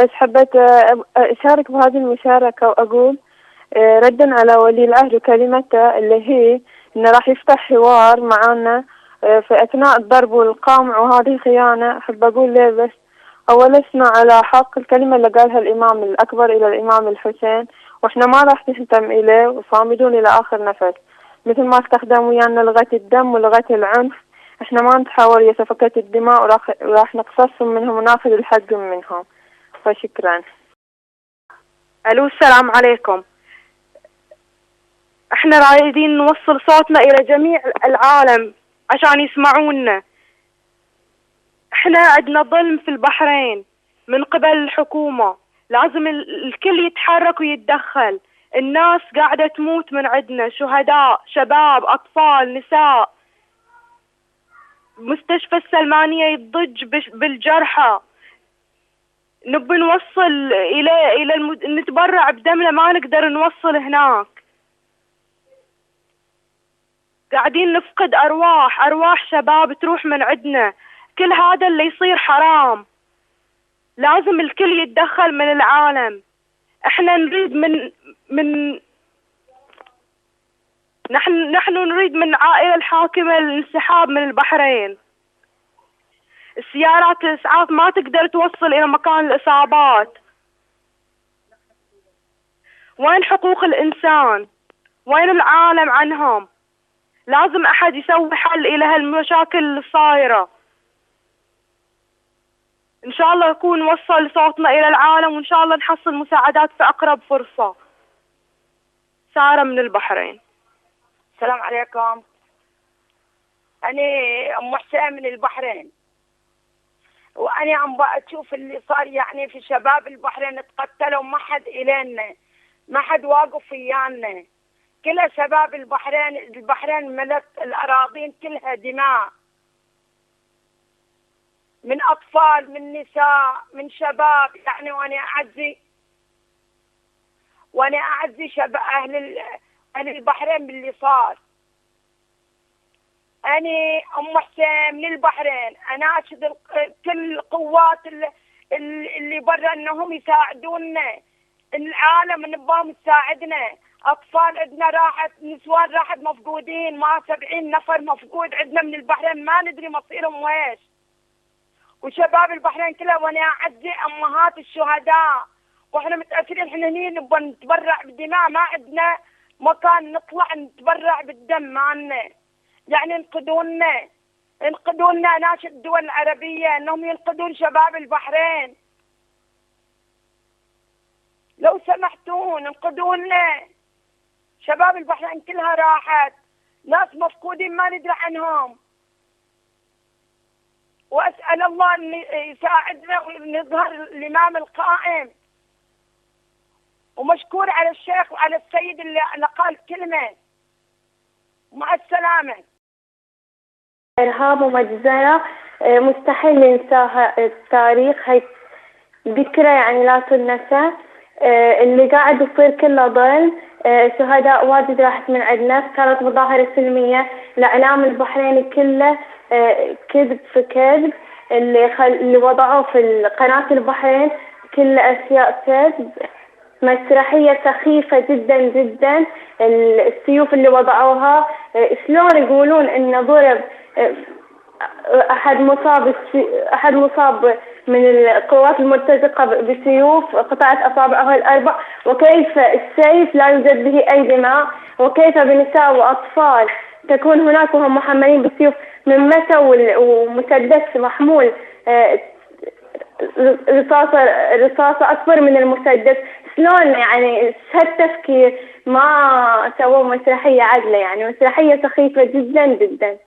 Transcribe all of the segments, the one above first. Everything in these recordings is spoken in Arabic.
بس حبيت أشارك بهذه المشاركة وأقول ردا على ولي العهد وكلمته اللي هي إنه راح يفتح حوار معنا في أثناء الضرب والقمع، وهذه خيانة. أحب أقول ليه بس ولسنا على حق الكلمة اللي قالها الإمام الأكبر إلى الإمام الحسين، وإحنا ما راح نهتم إليه وصامدون إلى آخر نفس. مثل ما استخدم ويانا لغة الدم ولغة العنف، إحنا ما نتحاول يا سفكة الدماء، وراح نقتصهم منهم وناخذ الحق منهم. فشكرا. ألو، السلام عليكم. احنا رايدين نوصل صوتنا إلى جميع العالم عشان يسمعونا. احنا عندنا ظلم في البحرين من قبل الحكومة، لازم الكل يتحرك ويتدخل. الناس قاعدة تموت من عندنا، شهداء، شباب، أطفال، نساء. مستشفى السلمانية يضج بالجرحى. نبي نوصل إلى نتبرع بدمنا، ما نقدر نوصل هناك. قاعدين نفقد أرواح شباب تروح من عندنا. كل هذا اللي يصير حرام، لازم الكل يتدخل من العالم. احنا نريد من نحن نريد من عائلة الحاكمة الانسحاب من البحرين. السيارات الإسعاف ما تقدر توصل إلى مكان الإصابات. وين حقوق الإنسان؟ وين العالم عنهم؟ لازم أحد يسوي حل إلى هالمشاكل اللي صايرة. إن شاء الله يكون وصل صوتنا إلى العالم، وإن شاء الله نحصل مساعدات في أقرب فرصة. سارة من البحرين. السلام عليكم. أنا أم حسين من البحرين، وأنا عم بشوف اللي صار يعني في شباب البحرين تقتلوا، ما حد إلينا، ما حد واقف ويانا. كل شباب البحرين ملت الأراضين كلها دماء، من أطفال، من نساء، من شباب يعني. وأنا أعزي شباب أهل البحرين باللي صار. أنا أم حسين من البحرين، أناشد كل القوات اللي برا إنهم يساعدونا. العالم نبغاهم تساعدنا. أطفال عندنا راحت، نسوان راحت مفقودين، ما 70 نفر مفقود عندنا من البحرين، ما ندري مصيرهم ويش. وشباب البحرين كلها، وأنا أعزي أمهات الشهداء. وإحنا متأثرين، إحنا نبغى نتبرع بالدماء، ما عندنا مكان نطلع نتبرع بالدم معنا. يعني انقذونا ناس الدول العربية انهم ينقذون شباب البحرين. لو سمحتون انقذونا. شباب البحرين كلها راحت، ناس مفقودين ما ندري عنهم. واسأل الله ان يساعدنا ونظهر الامام القائم. ومشكور على الشيخ وعلى السيد اللي قال كلمة. مع السلامة. إرهاب ومجزرة مستحيل ننساها. التاريخ هي ذكرى يعني لا تنسى. اللي قاعد يصير كله ظلم. شهداء واجد راحت من عندنا. كانت مظاهرة سلمية. الإعلام البحريني كله كذب في كذب. اللي وضعوه في قناة البحرين كله أشياء كذب. مسرحية سخيفة جدا جدا. السيوف اللي وضعوها، شلون يقولون إنه ضرب أحد مصاب من القوات المرتزقة بسيوف قطعت أصابعه الأربع، وكيف السيف لا يوجد به أي دماء، وكيف بنساء وأطفال تكون هناك وهم محملين بالسيوف. من متى ومسدس محمول رصاصة أكبر من المسدس. شلون يعني هالتفكير؟ ما سووا مسرحية عدلة، يعني مسرحية سخيفة جدا جدا.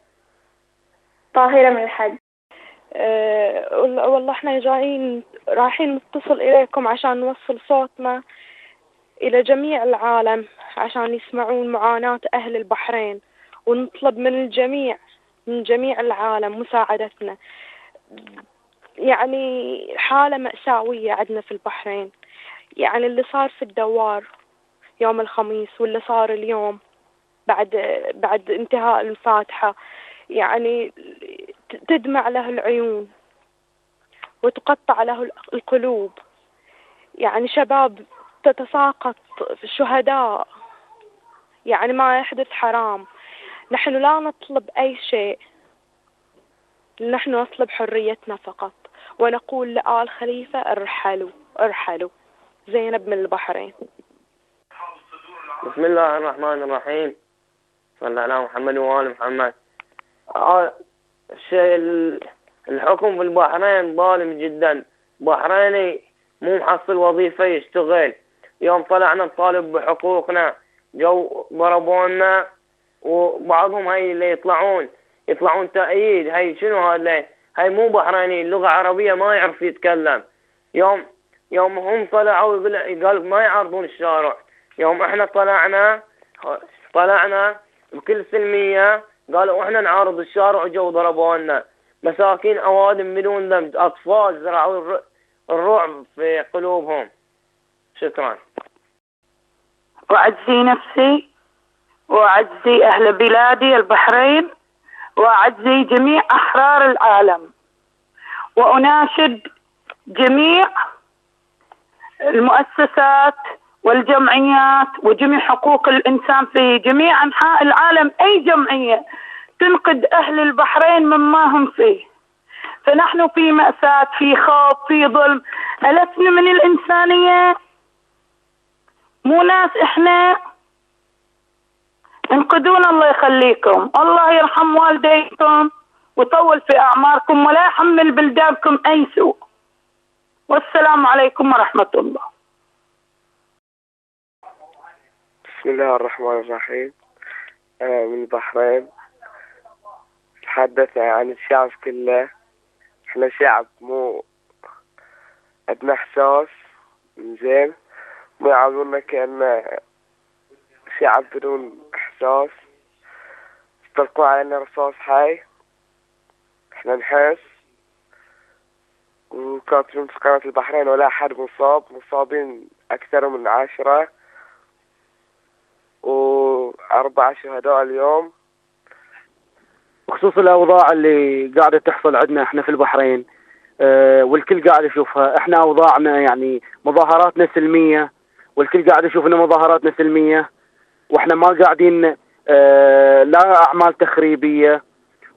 طاهرة من الحج. والله احنا رايحين نتصل إليكم عشان نوصل صوتنا إلى جميع العالم عشان يسمعون معاناة أهل البحرين، ونطلب من جميع العالم مساعدتنا. يعني حالة مأساوية عندنا في البحرين. يعني اللي صار في الدوار يوم الخميس واللي صار اليوم بعد انتهاء الفاتحة، يعني تدمع له العيون وتقطع له القلوب. يعني شباب تتساقط في الشهداء، يعني ما يحدث حرام. نحن لا نطلب أي شيء، نحن نطلب حريتنا فقط، ونقول لآل خليفة ارحلوا ارحلوا. زينب من البحرين. بسم الله الرحمن الرحيم، صلى على محمد وآل محمد. الشيء الحكم في البحرين ظالم جدا. بحريني مو محصل وظيفة يشتغل، يوم طلعنا نطالب بحقوقنا جو ضربونا، وبعضهم هاي اللي يطلعون تأييد. هاي شنو هذا؟ هاي مو بحريني، اللغة عربية ما يعرف يتكلم. يوم هم طلعوا قال ما يعرضون الشارع. يوم احنا طلعنا بكل سلمية، قالوا احنا نعارض الشارع وجو ضربونا. مساكين اوادم بدون ذنب، اطفال زرعوا الرعب في قلوبهم. شكرا. وأعزي نفسي وأعزي أهل بلادي البحرين وأعزي جميع أحرار العالم، وأناشد جميع المؤسسات والجمعيات وجميع حقوق الإنسان في جميع أنحاء العالم، أي جمعية تنقذ أهل البحرين مما هم فيه. فنحن في مأساة، في خوف، في ظلم. ألسنا من الإنسانية؟ مو ناس إحنا؟ انقذونا الله يخليكم، الله يرحم والديكم ويطول في أعماركم ولا يحمل بلدانكم أي سوء. والسلام عليكم ورحمة الله. بسم الله الرحمن الرحيم. أنا من البحرين، تحدث عن الشعب كله. احنا شعب مو عندنا إحساس زين، مو يعاملونا كأن شعب بدون إحساس، يطلقون علينا رصاص حي. احنا نحس، وكاتبين في قناة البحرين ولا أحد مصابين أكثر من 10 و4 شهداء اليوم. بخصوص الأوضاع اللي قاعدة تحصل عندنا احنا في البحرين، والكل قاعد يشوفها. احنا أوضاعنا يعني مظاهراتنا سلمية، والكل قاعد يشوف ان مظاهراتنا سلمية، واحنا ما قاعدين لا أعمال تخريبية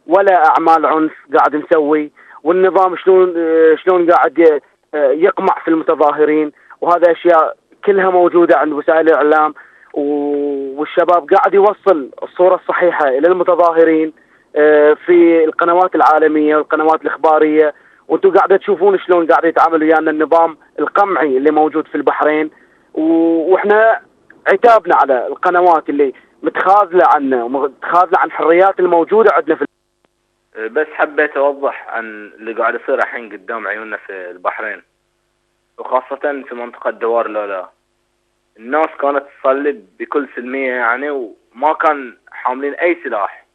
ولا أعمال عنف قاعد نسوي. والنظام شلون قاعد يقمع في المتظاهرين، وهذا أشياء كلها موجودة عند وسائل الإعلام، والشباب قاعد يوصل الصورة الصحيحة إلى المتظاهرين في القنوات العالمية والقنوات الإخبارية. وانتم قاعدة تشوفون شلون قاعد يتعامل ويانا النظام القمعي اللي موجود في البحرين. واحنا عتابنا على القنوات اللي متخاذلة عنا ومتخاذلة عن الحريات الموجودة عندنا في بس حبيت أوضح عن اللي قاعد يصير الحين قدام عيوننا في البحرين، وخاصة في منطقة دوار لولا. الناس كانت تصلي بكل سلمية يعني، وما كان حاملين أي سلاح،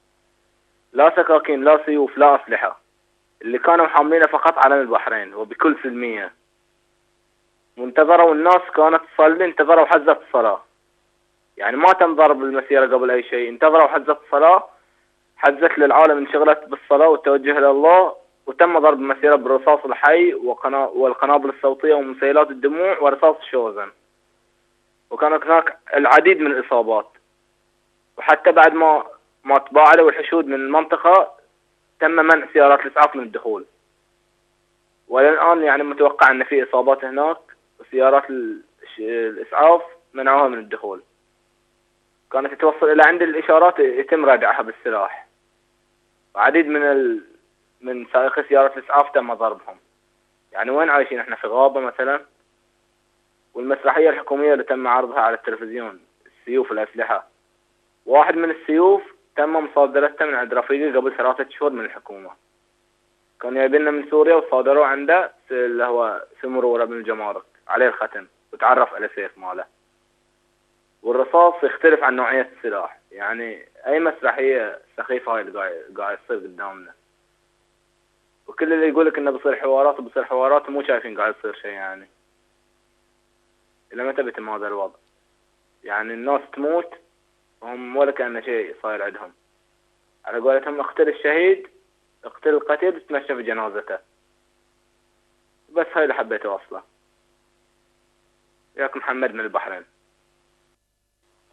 لا سكاكين لا سيوف لا أسلحة. اللي كانوا حاملينه فقط علم البحرين وبكل سلمية. وانتظروا الناس كانت تصلي، انتظروا حزة الصلاة، يعني ما تم ضرب المسيرة قبل أي شيء. انتظروا حزة الصلاة، حزت للعالم انشغلت بالصلاة والتوجه إلى الله، وتم ضرب المسيرة بالرصاص الحي والقنابل الصوتية ومسيلات الدموع ورصاص الشوزن. وكانت هناك العديد من الإصابات، وحتى بعد ما تباعدوا الحشود من المنطقة تم منع سيارات الإسعاف من الدخول. والآن يعني متوقع أن في إصابات هناك، وسيارات الإسعاف منعوها من الدخول. كانت توصل إلى عند الإشارات يتم ردعها بالسلاح. وعديد من سائقي سيارات الإسعاف تم ضربهم. يعني وين عايشين احنا؟ في غابة مثلا؟ والمسرحية الحكومية اللي تم عرضها على التلفزيون، السيوف والأسلحة، واحد من السيوف تم مصادرته من عند رفيقي قبل 3 شهور من الحكومة. كان جايبينه من سوريا وصادروه عنده اللي هو في مرورة من الجمارك عليه الختم، وتعرف على سيف ماله. والرصاص يختلف عن نوعية السلاح. يعني أي مسرحية سخيفة هاي اللي قاعد يصير قدامنا. وكل اللي يقولك إنه بصير حوارات ومو شايفين قاعد يصير شيء. يعني إلى متى بيتم هذا الوضع؟ يعني الناس تموت وهم ولا كأن شيء صاير عندهم. على قولتهم اقتل الشهيد، اقتل القتيل، تتمشى في جنازته. بس هاي اللي حبيت أوصله. وياك محمد من البحرين.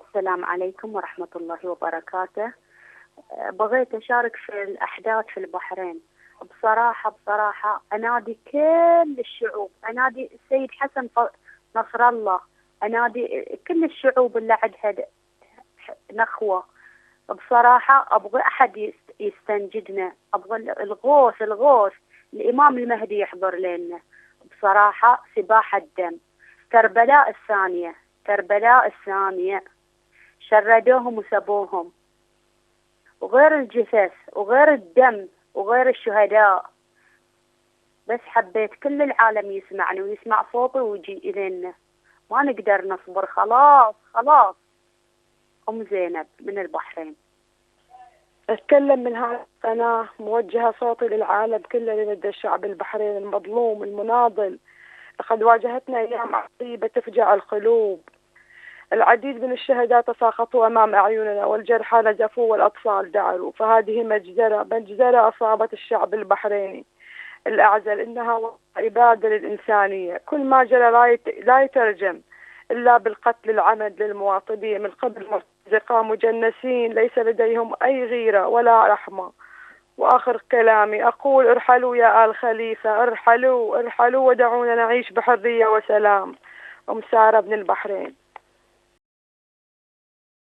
السلام عليكم ورحمة الله وبركاته. بغيت أشارك في الأحداث في البحرين. بصراحة أنادي كل الشعوب، أنادي السيد حسن نصر الله، أنادي كل الشعوب اللي عندها نخوة. بصراحة أبغى أحد يستنجدنا، أبغى الغوث الإمام المهدي يحضر لنا. بصراحة سباحة الدم، كربلاء الثانية شردوهم وسبوهم، وغير الجثث وغير الدم وغير الشهداء. بس حبيت كل العالم يسمعني ويسمع صوتي ويجي إلينا، ما نقدر نصبر. خلاص أم زينب من البحرين. أتكلم من هذه القناة موجهة صوتي للعالم كله، لندى الشعب البحريني المظلوم المناضل. لقد واجهتنا أيام عصيبة تفجع القلوب، العديد من الشهداء تساقطوا أمام أعيننا، والجرحى نزفوا والأطفال دعروا. فهذه مجزرة أصابت الشعب البحريني الأعزل، إنها إبادة للإنسانية. كل ما جرى لا يترجم إلا بالقتل العمد للمواطنين من قبل مرتزقة مجنسين ليس لديهم أي غيرة ولا رحمة. وآخر كلامي أقول: ارحلوا يا آل خليفة، ارحلوا ودعونا نعيش بحرية وسلام. أم سارة من البحرين.